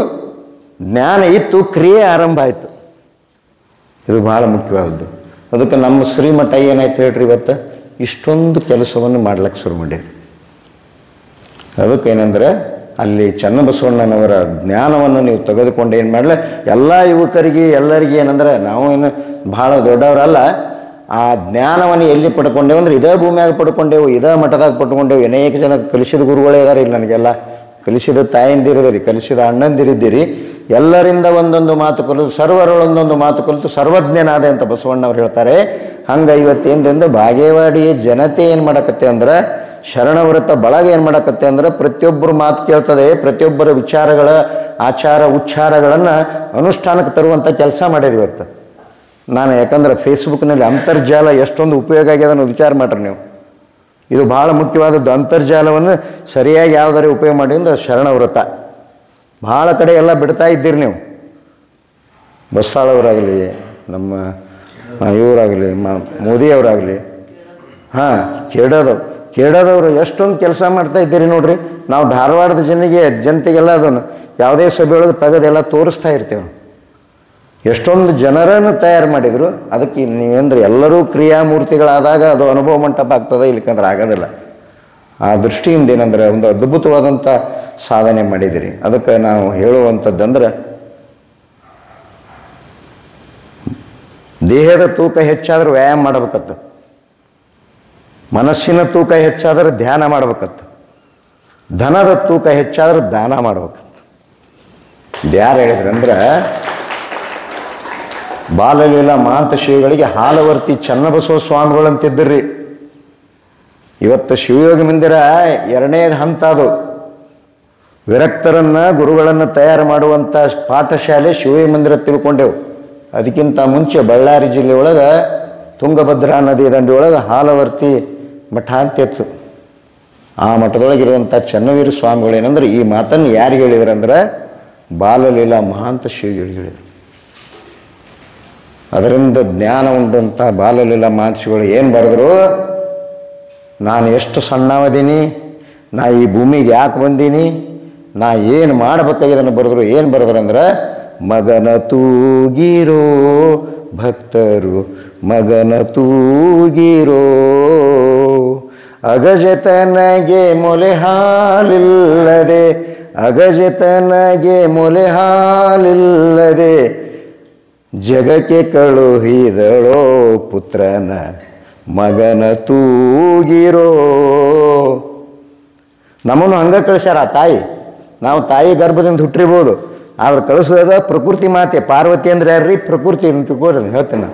ಜ್ಞಾನ, ಇತ್ತು ಕ್ರಿಯೆ ಆರಂಭ ಆಯಿತು. ಇದು ಭಾಳ ಮುಖ್ಯವಾದದ್ದು. ಅದಕ್ಕೆ ನಮ್ಮ ಶ್ರೀಮಠ ಏನಾಯ್ತು ಹೇಳ್ರಿ, ಇವತ್ತು ಇಷ್ಟೊಂದು ಕೆಲಸವನ್ನು ಮಾಡ್ಲಿಕ್ಕೆ ಶುರು ಮಾಡಿರಿ. ಅದಕ್ಕೇನೆಂದ್ರೆ ಅಲ್ಲಿ ಚನ್ನಬಸವಣ್ಣನವರ ಜ್ಞಾನವನ್ನು ನೀವು ತೆಗೆದುಕೊಂಡು ಏನು ಮಾಡಲ, ಎಲ್ಲ ಯುವಕರಿಗೆ ಎಲ್ಲರಿಗೆ ಏನಂದ್ರೆ ನಾವು ಏನು ಭಾಳ ದೊಡ್ಡವರಲ್ಲ, ಆ ಜ್ಞಾನವನ್ನು ಎಲ್ಲಿ ಪಡ್ಕೊಂಡೇವು ಅಂದ್ರೆ ಇದೇ ಭೂಮಿಯಾಗ ಪಡ್ಕೊಂಡೇವು, ಇದೇ ಮಠದಾಗ ಪಡ್ಕೊಂಡೇವು. ಅನೇಕ ಜನ ಕಲಿಸಿದ ಗುರುಗಳೇ ಇದಾರೆ ಇಲ್ಲಿ, ನನಗೆಲ್ಲ ಕಲಿಸಿದ ತಾಯಂದಿರಿದ್ದೀರಿ, ಕಲಿಸಿದ ಅಣ್ಣಂದಿರಿದ್ದೀರಿ. ಎಲ್ಲರಿಂದ ಒಂದೊಂದು ಮಾತು ಕಲಿತು, ಸರ್ವರೊಳೊಂದೊಂದು ಮಾತು ಕಲಿತು ಸರ್ವಜ್ಞನಾದೆ ಅಂತ ಬಸವಣ್ಣವ್ರು ಹೇಳ್ತಾರೆ. ಹಂಗೆ ಇವತ್ತೇಂದ್ರಿಂದ ಬಾಗೇವಾಡಿ ಜನತೆ ಏನು ಮಾಡಕತ್ತೆ ಅಂದ್ರೆ, ಶರಣವ್ರತ ಬಳಗ ಏನು ಮಾಡಕತ್ತೆ ಅಂದ್ರೆ ಪ್ರತಿಯೊಬ್ಬರು ಮಾತು ಕೇಳ್ತದೆ, ಪ್ರತಿಯೊಬ್ಬರ ವಿಚಾರಗಳ ಆಚಾರ ಉಚ್ಚಾರಗಳನ್ನು ಅನುಷ್ಠಾನಕ್ಕೆ ತರುವಂಥ ಕೆಲಸ ಮಾಡಿದ್ವಿ ಇವತ್ತು. ನಾನು ಯಾಕಂದ್ರೆ ಫೇಸ್ಬುಕ್ನಲ್ಲಿ ಅಂತರ್ಜಾಲ ಎಷ್ಟೊಂದು ಉಪಯೋಗ ಆಗಿದೆ ಅನ್ನೋ ವಿಚಾರ ಮಾಡ್ರಿ ನೀವು. ಇದು ಭಾಳ ಮುಖ್ಯವಾದದ್ದು. ಅಂತರ್ಜಾಲವನ್ನು ಸರಿಯಾಗಿ ಯಾವುದಾರು ಉಪಯೋಗ ಮಾಡಿದ್ರೆ ಶರಣವ್ರತ. ಭಾಳ ಕಡೆ ಎಲ್ಲ ಬಿಡ್ತಾ ಇದ್ದೀರಿ ನೀವು. ಬಸ್ಸಾಳವರಾಗಲಿ, ನಮ್ಮ ಇವರಾಗಲಿ, ಮೋದಿಯವರಾಗಲಿ, ಹಾಂ ಕೇಡೋದವರು ಎಷ್ಟೊಂದು ಕೆಲಸ ಮಾಡ್ತಾ ಇದ್ದೀರಿ ನೋಡ್ರಿ. ನಾವು ಧಾರವಾಡದ ಜನತೆಗೆಲ್ಲ ಅದನ್ನು ಯಾವುದೇ ಸಭೆಯೊಳಗೆ ತೆಗೆದೆಲ್ಲ ತೋರಿಸ್ತಾ ಇರ್ತೇವೆ. ಎಷ್ಟೊಂದು ಜನರನ್ನು ತಯಾರು ಮಾಡಿದರು. ಅದಕ್ಕೆ ನೀವೇಂದ್ರೆ ಎಲ್ಲರೂ ಕ್ರಿಯಾಮೂರ್ತಿಗಳಾದಾಗ ಅದು ಅನುಭವ ಮಂಟಪ ಆಗ್ತದೆ, ಇಲ್ಲಿಕಂದ್ರೆ ಆಗೋದಿಲ್ಲ. ಆ ದೃಷ್ಟಿಯಿಂದ ಏನಂದ್ರೆ ಒಂದು ಅದ್ಭುತವಾದಂಥ ಸಾಧನೆ ಮಾಡಿದಿರಿ. ಅದಕ್ಕೆ ನಾವು ಹೇಳುವಂಥದ್ದಂದ್ರೆ, ದೇಹದ ತೂಕ ಹೆಚ್ಚಾದ್ರೆ ವ್ಯಾಯಾಮ ಮಾಡ್ಬೇಕತ್ತ, ಮನಸ್ಸಿನ ತೂಕ ಹೆಚ್ಚಾದ್ರೆ ಧ್ಯಾನ ಮಾಡ್ಬೇಕತ್ತ, ಧನದ ತೂಕ ಹೆಚ್ಚಾದ್ರೆ ದಾನ ಮಾಡ್ಬೇಕತ್ತ. ಯಾರು ಹೇಳಿದ್ರಂದ್ರೆ ಬಾಲಲೀಲಾ ಮಹಾಂತ ಶ್ರೀಗಳಿಗೆ ಹಾಲವರ್ತಿ ಚನ್ನಬಸವ ಸ್ವಾಮಿಗಳಂತಿದ್ದರ್ರಿ. ಇವತ್ತು ಶಿವಯೋಗಿ ಮಂದಿರ ಎರಡನೇದು ಹಂತ ಅದು. ವಿರಕ್ತರನ್ನ ಗುರುಗಳನ್ನು ತಯಾರು ಮಾಡುವಂಥ ಪಾಠಶಾಲೆ ಶಿವಯೋಗಿ ಮಂದಿರ ತಿಳ್ಕೊಂಡೆವು. ಅದಕ್ಕಿಂತ ಮುಂಚೆ ಬಳ್ಳಾರಿ ಜಿಲ್ಲೆ ಒಳಗೆ ತುಂಗಭದ್ರಾ ನದಿ ದಂಡಿ ಒಳಗೆ ಹಾಲವರ್ತಿ ಮಠ ಅಂತಿತ್ತು. ಆ ಮಠದೊಳಗಿರುವಂಥ ಚನ್ನವೀರ ಸ್ವಾಮಿಗಳು ಏನಂದ್ರೆ ಈ ಮಾತನ್ನು ಯಾರಿಗೆ ಹೇಳಿದ್ರಂದ್ರೆ ಬಾಲಲೀಲಾ ಮಹಾಂತ ಶ್ರೀಗಳಿಗೆ ಹೇಳಿದರು. ಅದರಿಂದ ಜ್ಞಾನ ಉಂಟಂಥ ಬಾಲಲೀಲಾ ಮಹರ್ಷಿಗಳು ಏನು ಬರೆದ್ರು, ನಾನು ಎಷ್ಟು ಸಣ್ಣವದೀನಿ, ನಾ ಈ ಭೂಮಿಗೆ ಯಾಕೆ ಬಂದೀನಿ, ನಾ ಏನು ಮಾಡಬೇಕಾಗಿದ್ದನ್ನು ಬರೆದ್ರು. ಏನು ಬರೆದ್ರು ಅಂದ್ರೆ, ಮಗನ ತೂಗಿರೋ ಭಕ್ತರು ಮಗನ ತೂಗಿರೋ, ಅಗಜತನಗೆ ಮೊಲೆ ಹಾಲಿಲ್ಲದೆ, ಅಗಜತನಗೆ ಮೊಲೆ ಹಾಲಿಲ್ಲದೆ ಜಗಕ್ಕೆ ಕಳುಹಿದಳೋ ಪುತ್ರನ ಮಗನ ತೂಗಿರೋ. ನಮ್ಮನ್ನು ಹಂಗೆ ಕಳಿಸ್ಯಾರ ಆ ತಾಯಿ. ನಾವು ತಾಯಿ ಗರ್ಭದಿಂದ ಹುಟ್ಟಿರ್ಬೋದು, ಆದ್ರೆ ಕಳಿಸೋದ ಪ್ರಕೃತಿ ಮಾತೆ. ಪಾರ್ವತಿ ಅಂದ್ರೆ ಯಾರ್ರಿ? ಪ್ರಕೃತಿ ತಿಳ್ಕೊಡ್ರಿ, ಹೇಳ್ತೇನೆ.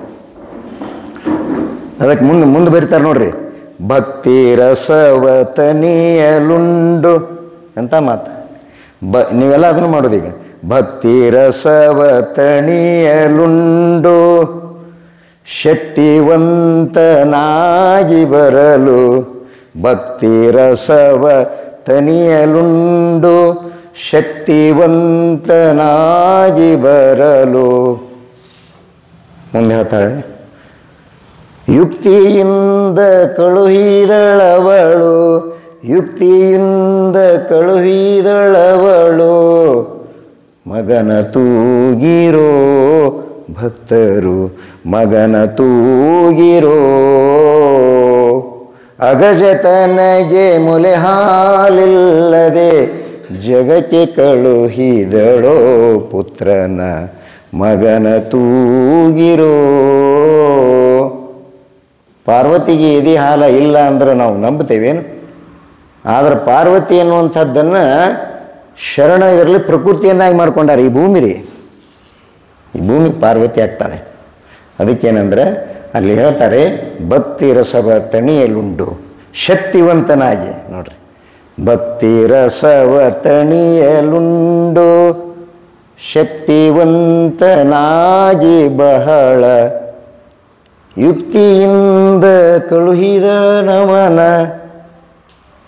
ಅದಕ್ಕೆ ಮುಂದೆ ಬರೀತಾರೆ ನೋಡ್ರಿ, ಭಕ್ತಿ ರಸವತನಿಯಲುಂಡು ಅಂತ ಮಾತು. ನೀವೆಲ್ಲ ಅದನ್ನು ಮಾಡೋದು. ಈಗ ಭಕ್ತಿ ರಸವತನಿಯಲುಂಡು, ಶಕ್ತಿವಂತನಾಗಿ ಬರಲು. ಭಕ್ತಿ ರಸವತನಿಯಲುಂಡು, ಶಕ್ತಿವಂತನಾಗಿ ಬರಲು. ಮುಂದೆ ಹೇಳ್ತಾಳೆ, ಯುಕ್ತಿಯಿಂದ ಕಳುಹಿದಳವಳು, ಯುಕ್ತಿಯಿಂದ ಕಳುಹಿದಳವಳು ಮಗನ ತೂಗಿರೋ ಭಕ್ತರು ಮಗನ ತೂಗಿರೋ. ಅಗಜತನಗೆ ಮೊಲೆ ಹಾಲಿಲ್ಲದೆ, ಜಗಕ್ಕೆ ಕಳುಹಿದಳೋ ಪುತ್ರನ ಮಗನ ತೂಗಿರೋ. ಪಾರ್ವತಿಗೆ ಎದೆ ಹಾಲ ಇಲ್ಲ ಅಂದ್ರೆ ನಾವು ನಂಬ್ತೇವೇನು? ಆದರೆ ಪಾರ್ವತಿ ಅನ್ನುವಂಥದ್ದನ್ನು ಶರಣ ಇರಲಿ ಪ್ರಕೃತಿಯನ್ನಾಗಿ ಮಾಡ್ಕೊಂಡಾರೆ. ಈ ಭೂಮಿ ರೀ, ಈ ಭೂಮಿ ಪಾರ್ವತಿ ಆಗ್ತಾಳೆ. ಅದಕ್ಕೇನೆಂದರೆ ಅಲ್ಲಿ ಹೇಳ್ತಾರೆ, ಭಕ್ತಿ ರಸವ ತಣಿಯಲುಂಡು ಶಕ್ತಿವಂತನಾಗಿ. ನೋಡ್ರಿ, ಭಕ್ತಿ ರಸವ ತಣಿಯಲುಂಡು ಶಕ್ತಿವಂತನಾಗಿ ಬಹಳ ಯುಕ್ತಿಯಿಂದ ಕಳುಹಿದ ನಮನ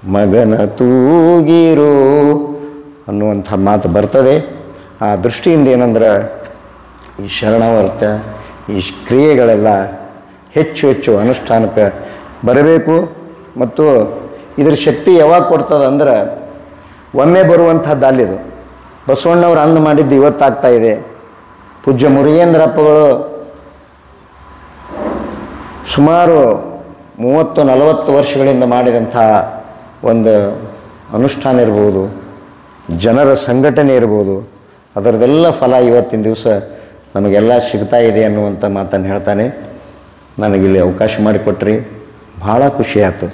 ಮಗನ ತೂಗಿರೋ ಅನ್ನುವಂಥ ಮಾತು ಬರ್ತದೆ. ಆ ದೃಷ್ಟಿಯಿಂದ ಏನಂದ್ರೆ ಈ ಶರಣಾವರ್ತ ಈ ಕ್ರಿಯೆಗಳೆಲ್ಲ ಹೆಚ್ಚು ಹೆಚ್ಚು ಅನುಷ್ಠಾನಕ್ಕೆ ಬರಬೇಕು. ಮತ್ತು ಇದ್ರ ಶಕ್ತಿ ಯಾವಾಗ ಕೊಡ್ತದೆ ಅಂದ್ರೆ ಒಮ್ಮೆ ಬರುವಂಥದ್ದು ಅಲ್ಲಿದು. ಬಸವಣ್ಣವ್ರು ಅಂದು ಮಾಡಿದ್ದು ಇವತ್ತಾಗ್ತಾ ಇದೆ. ಪೂಜ್ಯ ಮುರುಗೇಂದ್ರಪ್ಪಗಳು ಸುಮಾರು 30-40 ವರ್ಷಗಳಿಂದ ಮಾಡಿದಂಥ ಒಂದು ಅನುಷ್ಠಾನ ಇರ್ಬೋದು, ಜನರ ಸಂಘಟನೆ ಇರ್ಬೋದು, ಅದರದೆಲ್ಲ ಫಲ ಇವತ್ತಿನ ದಿವಸ ನಮಗೆಲ್ಲ ಸಿಗ್ತಾ ಇದೆ ಅನ್ನುವಂಥ ಮಾತನ್ನು ಹೇಳ್ತಾನೆ. ನನಗಿಲ್ಲಿ ಅವಕಾಶ ಮಾಡಿಕೊಟ್ರಿ, ಭಾಳ ಖುಷಿ ಆಯ್ತು,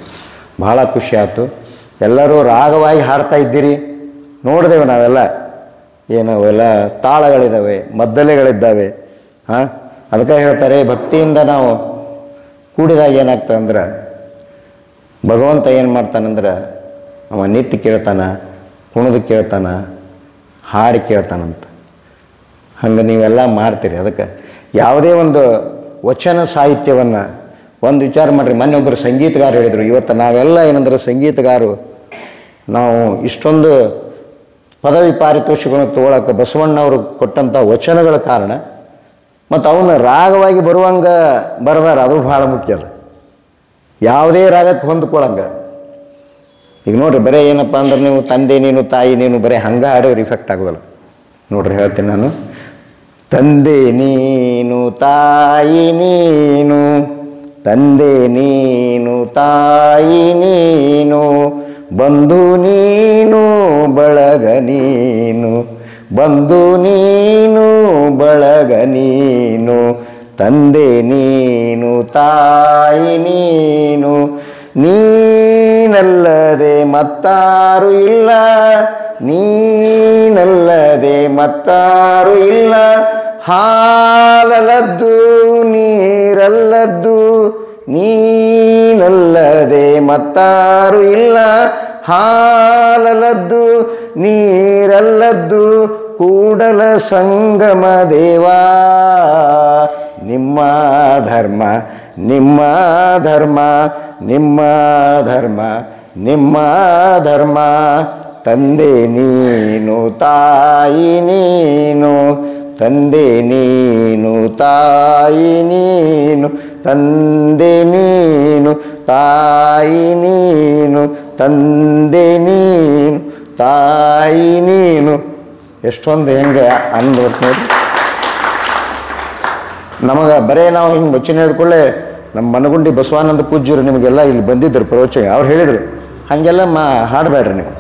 ಭಾಳ ಖುಷಿ ಆಯ್ತು. ಎಲ್ಲರೂ ರಾಗವಾಗಿ ಹಾಡ್ತಾ ಇದ್ದೀರಿ, ನೋಡಿದೆವು ನಾವೆಲ್ಲ. ಏನು ಅವೆಲ್ಲ ತಾಳಗಳಿದ್ದಾವೆ, ಮದ್ದಲೆಗಳಿದ್ದಾವೆ. ಅದಕ್ಕೆ ಹೇಳ್ತಾರೆ, ಭಕ್ತಿಯಿಂದ ನಾವು ಕೂಡಿದಾಗ ಏನಾಗ್ತದೆ ಅಂದ್ರೆ ಭಗವಂತ ಏನು ಮಾಡ್ತಾನಂದ್ರೆ ಅವ ನಿತ್ಯ ಕೇಳ್ತಾನ, ಕುಣಿದು ಕೇಳ್ತಾನ, ಹಾಡಿ ಕೇಳ್ತಾನಂತ. ಹಂಗೆ ನೀವೆಲ್ಲ ಮಾಡ್ತೀರಿ. ಅದಕ್ಕೆ ಯಾವುದೇ ಒಂದು ವಚನ ಸಾಹಿತ್ಯವನ್ನು ಒಂದು ವಿಚಾರ ಮಾಡಿರಿ. ಮೊನ್ನೆ ಒಬ್ಬರು ಸಂಗೀತಗಾರ ಹೇಳಿದರು, ಇವತ್ತು ನಾವೆಲ್ಲ ಏನಂದ್ರೆ ಸಂಗೀತಗಾರರು ನಾವು ಇಷ್ಟೊಂದು ಪದವಿ ಪಾರಿತೋಷಿಕಗಳನ್ನು ತೊಗೊಳಕ್ಕೆ ಬಸವಣ್ಣವರು ಕೊಟ್ಟಂಥ ವಚನಗಳ ಕಾರಣ. ಮತ್ತು ಅವನ್ನ ರಾಗವಾಗಿ ಬರುವಂಗೆ ಬರೆದಾರ, ಅದು ಭಾಳ ಮುಖ್ಯ. ಅದು ಯಾವುದೇ ರಾಗಕ್ಕೆ ಹೊಂದ್ಕೊಳಂಗೆ. ಈಗ ನೋಡ್ರಿ, ಬರೀ ಏನಪ್ಪ ಅಂದ್ರೆ ನೀವು ತಂದೆ ನೀನು ತಾಯಿ ನೀನು ಬರೀ ಹಂಗೆ ಹಾಡೋರು ಇಫೆಕ್ಟ್ ಆಗೋದಲ್ಲ. ನೋಡ್ರಿ ಹೇಳ್ತೀನಿ ನಾನು, ತಂದೆ ನೀನು ತಾಯಿ ನೀನು, ತಂದೆ ನೀನು ತಾಯಿ ನೀನು, ಬಂಧು ನೀನು ಬಳಗ ನೀನು, ಬಂಧು ನೀನು ಬಳಗ ನೀನು, ತಂದೆ ನೀನು ತಾಯಿ ನೀನು, ನೀನಲ್ಲದೆ ಮತ್ತಾರು ಇಲ್ಲ, ನೀನಲ್ಲದೆ ಮತ್ತಾರು ಇಲ್ಲ, ಹಾಲಲ್ಲದ್ದು ನೀರಲ್ಲದ್ದು, ನೀನಲ್ಲದೆ ಮತ್ತಾರು ಇಲ್ಲ, ಹಾಲಲ್ಲದ್ದು ನೀರಲ್ಲದ್ದು, ಕೂಡಲ ಸಂಗಮ ದೇವಾ ನಿಮ್ಮ ಧರ್ಮ ನಿಮ್ಮ ಧರ್ಮ ನಿಮ್ಮ ಧರ್ಮ ನಿಮ್ಮ ಧರ್ಮ, ತಂದೆ ನೀನು ತಾಯಿ ನೀನು, ತಂದೆ ನೀನು ತಾಯಿ ನೀನು, ತಂದೆ ನೀನು ತಾಯಿ ನೀನು, ತಂದೆ ನೀನು ತಾಯಿ ನೀನು. ಎಷ್ಟೊಂದು ಹೆಂಗೆ ಅನ್ಬೋದು ನೋಡಿ. ನಮಗೆ ಬರೇ ನಾವು ಹಿಂಗೆ ವಚನ ಹೇಳ್ಕೊಳ್ಳೆ ನಮ್ಮ ಮನಗುಂಡಿ ಬಸವಾನಂದ ಪೂಜ್ಯರು ನಿಮಗೆಲ್ಲ ಇಲ್ಲಿ ಬಂದಿದ್ದರು ಪ್ರವಚನ, ಅವ್ರು ಹೇಳಿದರು ಹಾಗೆಲ್ಲ ಹಾಡಬೇಡ್ರಿ ನೀವು.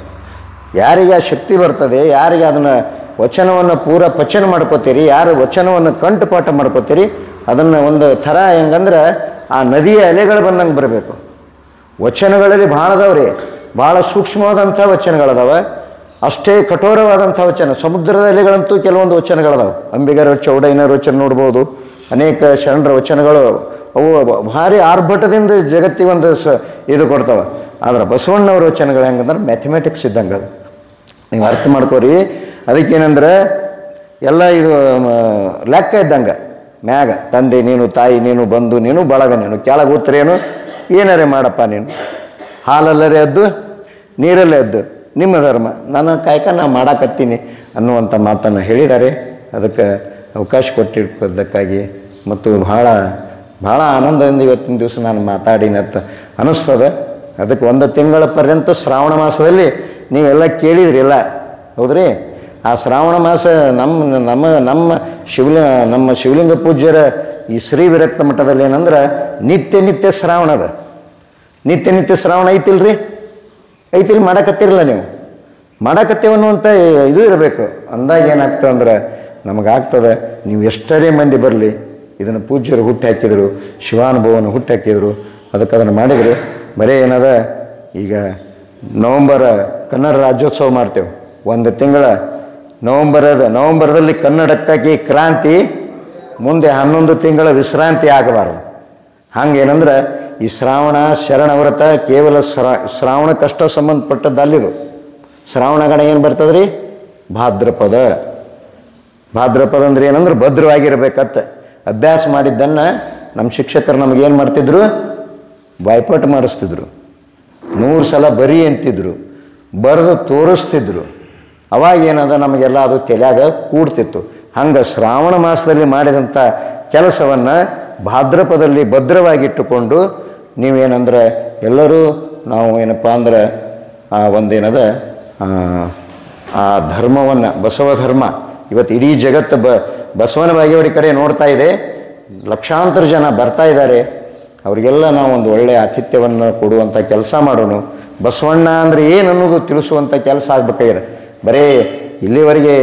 ಯಾರಿಗೆ ಆ ಶಕ್ತಿ ಬರ್ತದೆ, ಯಾರಿಗೆ ಅದನ್ನು ವಚನವನ್ನು ಪೂರ ಪಚನ ಮಾಡ್ಕೋತೀರಿ, ಯಾರು ವಚನವನ್ನು ಕಂಠಪಾಠ ಮಾಡ್ಕೋತೀರಿ, ಅದನ್ನು ಒಂದು ಥರ ಹೆಂಗಂದ್ರೆ ಆ ನದಿಯ ಅಲೆಗಳು ಬಂದಂಗೆ ಬರಬೇಕು. ವಚನಗಳಲ್ಲಿ ಭಾಳ ಅದಾವ್ರಿ, ಭಾಳ ಸೂಕ್ಷ್ಮವಾದಂಥ ವಚನಗಳದಾವೆ, ಅಷ್ಟೇ ಕಠೋರವಾದಂಥ ವಚನ. ಸಮುದ್ರದ ಅಲೆಗಳಂತೂ ಕೆಲವೊಂದು ವಚನಗಳದಾವೆ. ಅಂಬಿಗರ ಚೌಡಯ್ಯನವರ ವಚನ ನೋಡ್ಬೋದು, ಅನೇಕ ಶರಣರ ವಚನಗಳು ಅವು ಭಾರಿ ಆರ್ಭಟದಿಂದ ಜಗತ್ತಿಗೆ ಒಂದು ಇದು ಕೊಡ್ತಾವೆ. ಆದ್ರೆ ಬಸವಣ್ಣವ್ರ ವಚನಗಳು ಹೆಂಗಂದ್ರೆ ಮ್ಯಾಥಮೆಟಿಕ್ಸ್ ಇದ್ದಂಗೆ ಅದು, ನೀವು ಅರ್ಥ ಮಾಡ್ಕೋರಿ. ಅದಕ್ಕೇನಂದ್ರೆ ಎಲ್ಲ ಇದು ಲೆಕ್ಕ ಇದ್ದಂಗೆ. ಮ್ಯಾಗ ತಂದೆ ನೀನು ತಾಯಿ ನೀನು ಬಂಧು ನೀನು ಬಳಗ ನೀನು, ಕೆಳಗೆ ಉತ್ತರೇನು ಏನಾರೇ ಮಾಡಪ್ಪ ನೀನು, ಹಾಲಲ್ಲರೇ ಎದ್ದು ನೀರಲ್ಲೇ ಎದ್ದು ನಿಮ್ಮ ಧರ್ಮ, ನನ್ನ ಕಾಯಕ ನಾ ಮಾಡಾಕತ್ತೀನಿ ಅನ್ನುವಂಥ ಮಾತನ್ನು ಹೇಳಿದ್ದಾರೆ. ಅದಕ್ಕೆ ಅವಕಾಶ ಕೊಟ್ಟಿದ್ದಕ್ಕಾಗಿ ಮತ್ತು ಭಾಳ ಭಾಳ ಆನಂದದಿಂದ ಇವತ್ತಿನ ದಿವಸ ನಾನು ಮಾತಾಡಿನತ್ತ ಅನ್ನಿಸ್ತದೆ. ಅದಕ್ಕೆ 1 ತಿಂಗಳ ಪರ್ಯಂತ ಶ್ರಾವಣ ಮಾಸದಲ್ಲಿ ನೀವೆಲ್ಲ ಕೇಳಿದ್ರಿ ಎಲ್ಲ, ಹೌದ್ರಿ? ಆ ಶ್ರಾವಣ ಮಾಸ ನಮ್ಮ ಶಿವಲಿಂಗ ಪೂಜ್ಯರ ಈ ಶ್ರೀ ವಿರಕ್ತ ಮಠದಲ್ಲಿ ಏನಂದ್ರೆ ನಿತ್ಯ ಶ್ರಾವಣದ, ನಿತ್ಯ ಶ್ರಾವಣ ಐತಿಲ್ರಿ? ಐತಿಲ್ ಮಾಡಕತ್ತಿರಲ್ಲ ನೀವು. ಮಾಡಕತ್ತೇವೆ ಅನ್ನುವಂಥ ಇದು ಇರಬೇಕು. ಅಂದಾಗ ಏನಾಗ್ತದೆ ಅಂದ್ರೆ ನಮಗಾಗ್ತದೆ, ನೀವು ಎಷ್ಟರೇ ಮಂದಿ ಬರಲಿ, ಇದನ್ನು ಪೂಜ್ಯರು ಹುಟ್ಟಿ ಹಾಕಿದರು, ಶಿವಾನುಭವನ ಹುಟ್ಟಿ ಹಾಕಿದರು, ಅದಕ್ಕೆ ಅದನ್ನು ಮಾಡಿದರು. ಬರೀ ಏನದ, ಈಗ ಕನ್ನಡ ರಾಜ್ಯೋತ್ಸವ ಮಾಡ್ತೇವೆ, ಒಂದು ತಿಂಗಳ ನವಂಬರದಲ್ಲಿ ಕನ್ನಡಕ್ಕಾಗಿ ಕ್ರಾಂತಿ, ಮುಂದೆ 11 ತಿಂಗಳ ವಿಶ್ರಾಂತಿ ಆಗಬಾರದು. ಹಂಗೇನಂದ್ರೆ ಈ ಶ್ರಾವಣ ಶರಣವ್ರತ ಕೇವಲ ಶ್ರಾವಣಕ್ಕಷ್ಟ ಸಂಬಂಧಪಟ್ಟದ್ದಲ್ಲಿದು. ಶ್ರಾವಣಗಣ ಏನು ಬರ್ತದ್ರಿ? ಭಾದ್ರಪದ ಅಂದ್ರೆ ಏನಂದ್ರೆ ಭದ್ರವಾಗಿರ್ಬೇಕತ್ತ. ಅಭ್ಯಾಸ ಮಾಡಿದ್ದನ್ನು ನಮ್ಮ ಶಿಕ್ಷಕರು ನಮಗೇನು ಮಾಡ್ತಿದ್ರು? ಬಾಯ್ಪಾಟ್ ಮಾಡಿಸ್ತಿದ್ರು. 100 ಸಲ ಬರಿ ಅಂತಿದ್ರು, ಬರೆದು ತೋರಿಸ್ತಿದ್ರು. ಅವಾಗ ಏನದ ನಮಗೆಲ್ಲ ಅದು ತಲೆಯಾಗ ಕೂಡ್ತಿತ್ತು. ಹಂಗೆ ಶ್ರಾವಣ ಮಾಸದಲ್ಲಿ ಮಾಡಿದಂಥ ಕೆಲಸವನ್ನು ಭಾದ್ರಪದಲ್ಲಿ ಭದ್ರವಾಗಿಟ್ಟುಕೊಂಡು ನೀವೇನಂದ್ರೆ ಎಲ್ಲರೂ ನಾವು ಏನಪ್ಪ ಅಂದ್ರೆ ಆ ಒಂದೇನದ ಆ ಧರ್ಮವನ್ನು, ಬಸವ ಧರ್ಮ ಇವತ್ತು ಇಡೀ ಜಗತ್ತು ಬಸವನ ಬಾಗೇವಾಡಿ ಕಡೆ ನೋಡ್ತಾ ಇದೆ. ಲಕ್ಷಾಂತರ ಜನ ಬರ್ತಾ ಇದ್ದಾರೆ. ಅವರಿಗೆಲ್ಲ ನಾವು ಒಂದು ಒಳ್ಳೆಯ ಆತಿಥ್ಯವನ್ನು ಕೊಡುವಂಥ ಕೆಲಸ ಮಾಡೋಣ. ಬಸವಣ್ಣ ಅಂದರೆ ಏನು ಅನ್ನೋದು ತಿಳಿಸುವಂಥ ಕೆಲಸ ಆಗ್ಬೇಕಾಗಿದೆ. ಬರೇ ಇಲ್ಲಿವರೆಗೆ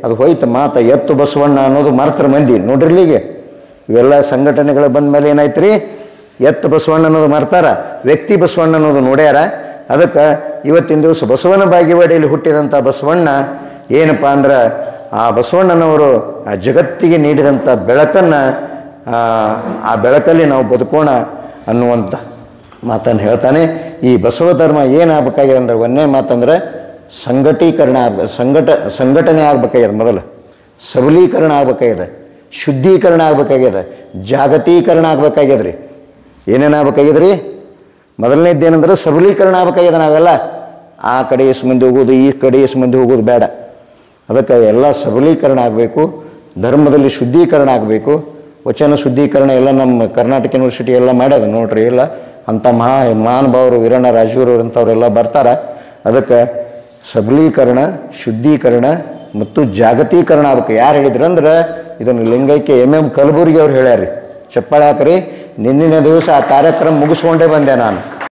ಅದು ಹೋಯ್ತು ಮಾತು, ಎತ್ತು ಬಸವಣ್ಣ ಅನ್ನೋದು ಮರ್ತರ ಮಂದಿ ನೋಡ್ರಿಲ್ಲಿಗೆ. ಇವೆಲ್ಲ ಸಂಘಟನೆಗಳು ಬಂದ ಮೇಲೆ ಏನಾಯ್ತು ರೀ? ಎತ್ತು ಬಸವಣ್ಣ ಅನ್ನೋದು ಮರ್ತಾರ, ವ್ಯಕ್ತಿ ಬಸವಣ್ಣ ಅನ್ನೋದು ನೋಡ್ಯಾರ. ಅದಕ್ಕೆ ಇವತ್ತಿನ ದಿವಸ ಬಸವನ ಬಾಗೇವಾಡಿಯಲ್ಲಿ ಹುಟ್ಟಿದಂಥ ಬಸವಣ್ಣ ಏನಪ್ಪ ಅಂದ್ರೆ ಆ ಬಸವಣ್ಣನವರು ಆ ಜಗತ್ತಿಗೆ ನೀಡಿದಂಥ ಬೆಳಕನ್ನು, ಆ ಬೆಳಕಲ್ಲಿ ನಾವು ಬದುಕೋಣ ಅನ್ನುವಂಥ ಮಾತನ್ನು ಹೇಳ್ತಾನೆ. ಈ ಬಸವ ಧರ್ಮ ಏನಾಗಬೇಕಾಗಿದೆ ಅಂದ್ರೆ ಒಂದೇ ಮಾತಂದ್ರೆ ಸಂಘಟನೆ ಆಗ್ಬೇಕಾಗಿದೆ. ಮೊದಲು ಸಬಲೀಕರಣ ಆಗ್ಬೇಕಾಗಿದೆ, ಶುದ್ಧೀಕರಣ ಆಗ್ಬೇಕಾಗಿದೆ, ಜಾಗತೀಕರಣ ಆಗ್ಬೇಕಾಗ್ಯದ್ರಿ. ಏನೇನಾಗಬೇಕಾಗಿದ್ರಿ? ಮೊದಲನೇದ್ದೇನೆಂದ್ರೆ ಸಬಲೀಕರಣ ಆಗ್ಬೇಕಾಗಿದೆ. ನಾವೆಲ್ಲ ಆ ಕಡೆ ಎಷ್ಟು ಮಂದಿ ಹೋಗೋದು, ಈ ಕಡೆ ಎಷ್ಟು ಮಂದಿ ಹೋಗೋದು ಬೇಡ. ಅದಕ್ಕೆ ಎಲ್ಲ ಸಬಲೀಕರಣ ಆಗಬೇಕು, ಧರ್ಮದಲ್ಲಿ ಶುದ್ಧೀಕರಣ ಆಗಬೇಕು. ವಚನ ಶುದ್ಧೀಕರಣ ಎಲ್ಲ ನಮ್ಮ ಕರ್ನಾಟಕ ಯೂನಿವರ್ಸಿಟಿ ಎಲ್ಲ ಮಾಡ್ಯದ ನೋಡ್ರಿ. ಇಲ್ಲ ಅಂಥ ಮಹಾನುಭಾವರು ವೀರಣ್ಣ ರಾಜೂರವ್ರು ಅಂಥವರೆಲ್ಲ ಬರ್ತಾರೆ. ಅದಕ್ಕೆ ಸಬಲೀಕರಣ, ಶುದ್ಧೀಕರಣ ಮತ್ತು ಜಾಗತೀಕರಣ ಆಗ್ಬೇಕು. ಯಾರು ಹೇಳಿದ್ರಂದ್ರೆ ಇದನ್ನು ಲಿಂಗೈಕ್ಯ MM ಕಲಬುರ್ಗಿ ಅವ್ರು ಹೇಳ್ಯಾರಿ. ಚಪ್ಪಾಳೆ ಹಾಕ್ರಿ. ನಿನ್ನಿನ ದಿವಸ ಆ ಕಾರ್ಯಕ್ರಮ ಮುಗಿಸ್ಕೊಂಡೇ ಬಂದೆ ನಾನು.